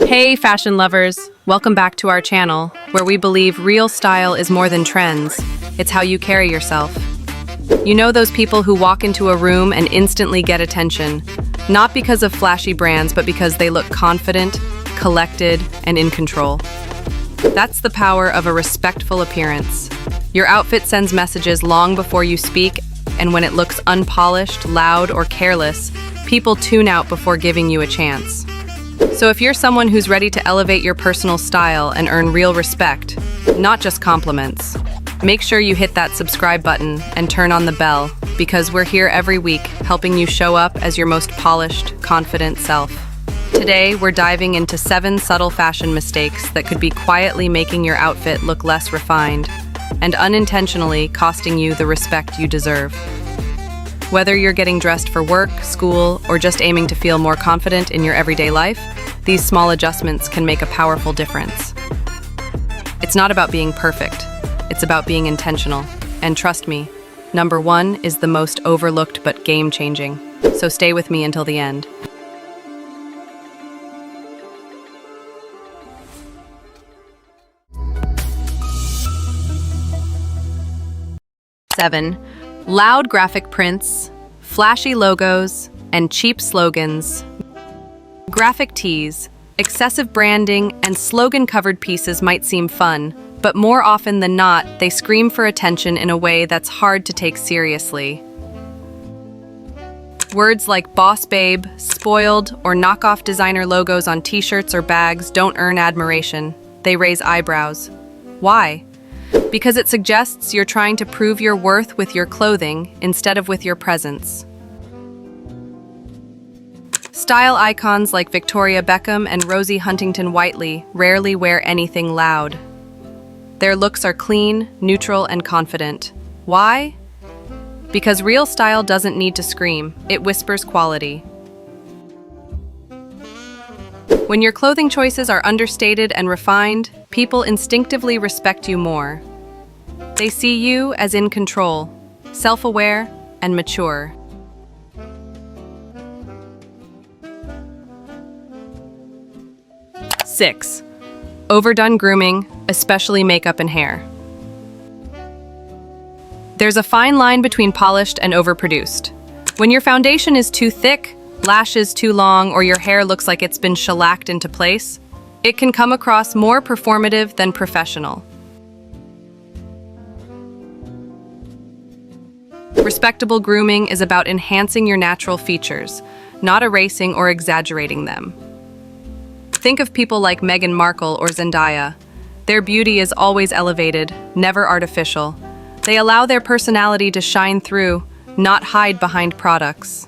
Hey fashion lovers, welcome back to our channel, where we believe real style is more than trends. It's how you carry yourself. You know those people who walk into a room and instantly get attention, not because of flashy brands, but because they look confident, collected, and in control. That's the power of a respectful appearance. Your outfit sends messages long before you speak, and when it looks unpolished, loud, or careless, people tune out before giving you a chance. So if you're someone who's ready to elevate your personal style and earn real respect, not just compliments, make sure you hit that subscribe button and turn on the bell, because we're here every week helping you show up as your most polished, confident self. Today, we're diving into 7 subtle fashion mistakes that could be quietly making your outfit look less refined and unintentionally costing you the respect you deserve. Whether you're getting dressed for work, school, or just aiming to feel more confident in your everyday life, these small adjustments can make a powerful difference. It's not about being perfect, it's about being intentional. And trust me, number 1 is the most overlooked but game-changing. So stay with me until the end. Seven, loud graphic prints, flashy logos, and cheap slogans. Graphic tees, excessive branding, and slogan-covered pieces might seem fun, but more often than not, they scream for attention in a way that's hard to take seriously. Words like boss babe, spoiled, or knockoff designer logos on t-shirts or bags don't earn admiration. They raise eyebrows. Why? Because it suggests you're trying to prove your worth with your clothing instead of with your presence. Style icons like Victoria Beckham and Rosie Huntington-Whiteley rarely wear anything loud. Their looks are clean, neutral, and confident. Why? Because real style doesn't need to scream, it whispers quality. When your clothing choices are understated and refined, people instinctively respect you more. They see you as in control, self-aware, and mature. Six, overdone grooming, especially makeup and hair. There's a fine line between polished and overproduced. When your foundation is too thick, lashes too long, or your hair looks like it's been shellacked into place, it can come across more performative than professional. Respectable grooming is about enhancing your natural features, not erasing or exaggerating them. Think of people like Meghan Markle or Zendaya. Their beauty is always elevated, never artificial. They allow their personality to shine through, not hide behind products.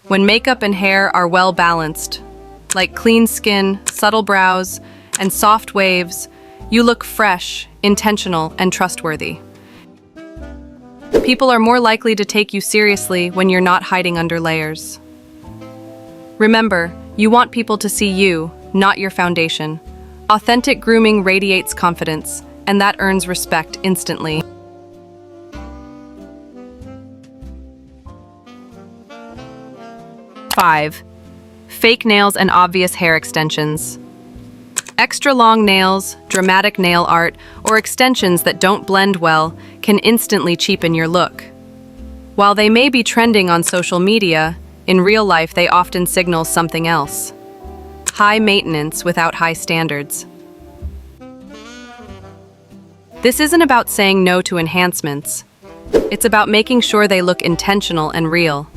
When makeup and hair are well balanced, like clean skin, subtle brows, and soft waves, you look fresh, intentional, and trustworthy. People are more likely to take you seriously when you're not hiding under layers. Remember, you want people to see you, not your foundation. Authentic grooming radiates confidence, and that earns respect instantly. Five, fake nails and obvious hair extensions. Extra long nails, dramatic nail art, or extensions that don't blend well can instantly cheapen your look. While they may be trending on social media, in real life they often signal something else. High maintenance without high standards. This isn't about saying no to enhancements. It's about making sure they look intentional and real.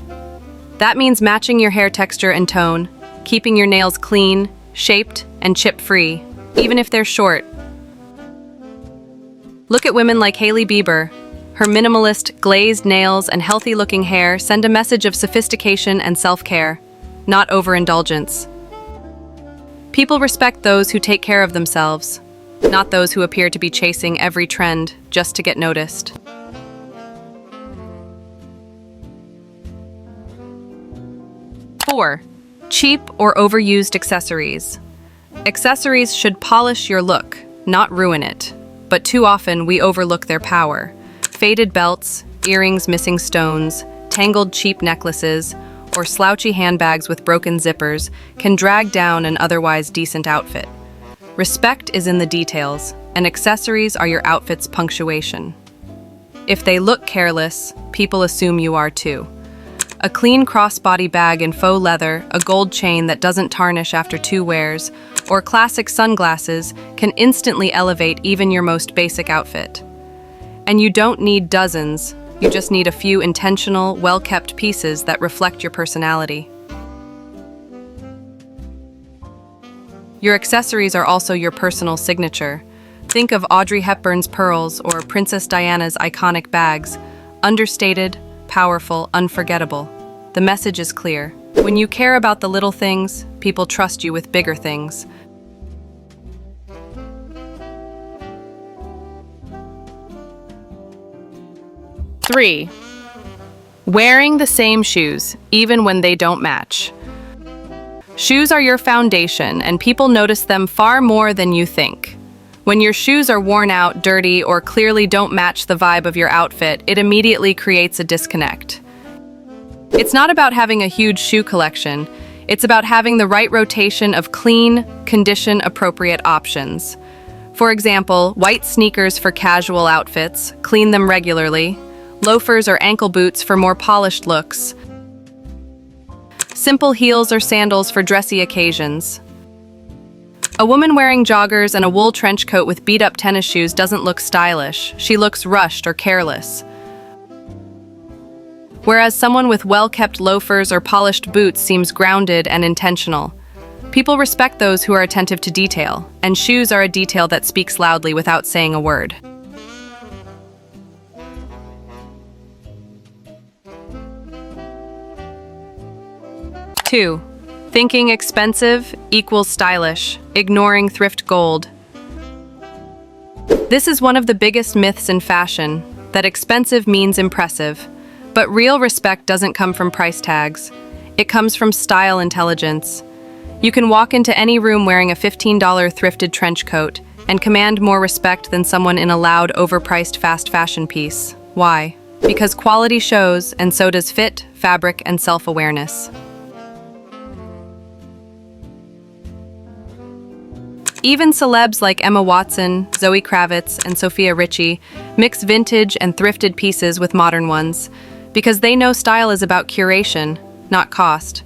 That means matching your hair texture and tone, keeping your nails clean, shaped, and chip-free, even if they're short. Look at women like Hailey Bieber. Her minimalist, glazed nails and healthy-looking hair send a message of sophistication and self-care, not overindulgence. People respect those who take care of themselves, not those who appear to be chasing every trend just to get noticed. Four, cheap or overused accessories. Accessories should polish your look, not ruin it. But too often we overlook their power. Faded belts, earrings missing stones, tangled cheap necklaces, or slouchy handbags with broken zippers can drag down an otherwise decent outfit. Respect is in the details, and accessories are your outfit's punctuation. If they look careless, people assume you are too. A clean crossbody bag in faux leather, a gold chain that doesn't tarnish after 2 wears, or classic sunglasses can instantly elevate even your most basic outfit. And you don't need dozens, you just need a few intentional, well-kept pieces that reflect your personality. Your accessories are also your personal signature. Think of Audrey Hepburn's pearls or Princess Diana's iconic bags. Understated, powerful, unforgettable. The message is clear. When you care about the little things, people trust you with bigger things. Three, wearing the same shoes, even when they don't match. Shoes are your foundation, and people notice them far more than you think. When your shoes are worn out, dirty, or clearly don't match the vibe of your outfit, it immediately creates a disconnect. It's not about having a huge shoe collection. It's about having the right rotation of clean, condition-appropriate options. For example, white sneakers for casual outfits, clean them regularly. Loafers or ankle boots for more polished looks. Simple heels or sandals for dressy occasions. A woman wearing joggers and a wool trench coat with beat-up tennis shoes doesn't look stylish. She looks rushed or careless. Whereas someone with well-kept loafers or polished boots seems grounded and intentional. People respect those who are attentive to detail, and shoes are a detail that speaks loudly without saying a word. Two, thinking expensive equals stylish, ignoring thrift gold. This is one of the biggest myths in fashion, that expensive means impressive. But real respect doesn't come from price tags. It comes from style intelligence. You can walk into any room wearing a $15 thrifted trench coat and command more respect than someone in a loud, overpriced fast fashion piece. Why? Because quality shows, and so does fit, fabric, and self-awareness. Even celebs like Emma Watson, Zoe Kravitz, and Sophia Richie mix vintage and thrifted pieces with modern ones, because they know style is about curation, not cost.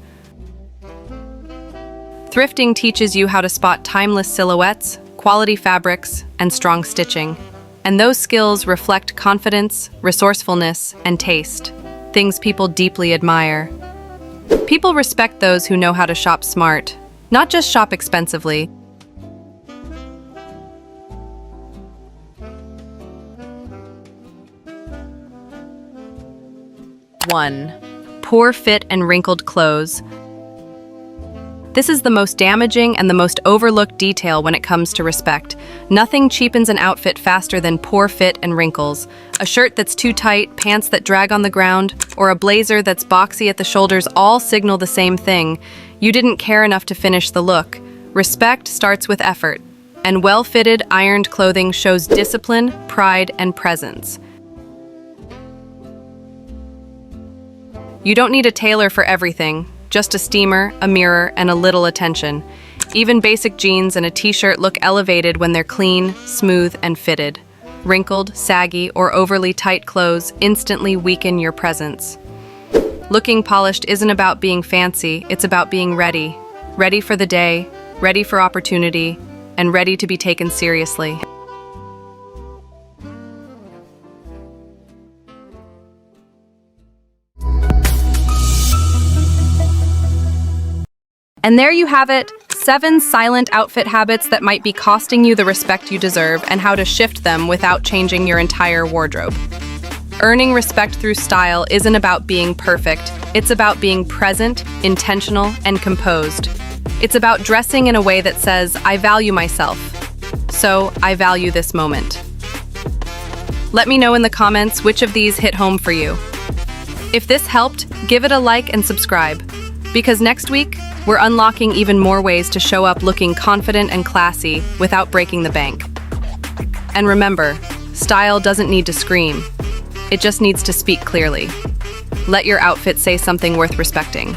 Thrifting teaches you how to spot timeless silhouettes, quality fabrics, and strong stitching. And those skills reflect confidence, resourcefulness, and taste, things people deeply admire. People respect those who know how to shop smart, not just shop expensively. 1. Poor fit and wrinkled clothes. This is the most damaging and the most overlooked detail when it comes to respect. Nothing cheapens an outfit faster than poor fit and wrinkles. A shirt that's too tight, pants that drag on the ground, or a blazer that's boxy at the shoulders all signal the same thing. You didn't care enough to finish the look. Respect starts with effort, and well-fitted, ironed clothing shows discipline, pride, and presence. You don't need a tailor for everything, just a steamer, a mirror, and a little attention. Even basic jeans and a t-shirt look elevated when they're clean, smooth, and fitted. Wrinkled, saggy, or overly tight clothes instantly weaken your presence. Looking polished isn't about being fancy, it's about being ready. Ready for the day, ready for opportunity, and ready to be taken seriously. And there you have it, 7 silent outfit habits that might be costing you the respect you deserve and how to shift them without changing your entire wardrobe. Earning respect through style isn't about being perfect, it's about being present, intentional, and composed. It's about dressing in a way that says, I value myself, so I value this moment. Let me know in the comments which of these hit home for you. If this helped, give it a like and subscribe, because next week, we're unlocking even more ways to show up looking confident and classy without breaking the bank. And remember, style doesn't need to scream. It just needs to speak clearly. Let your outfit say something worth respecting.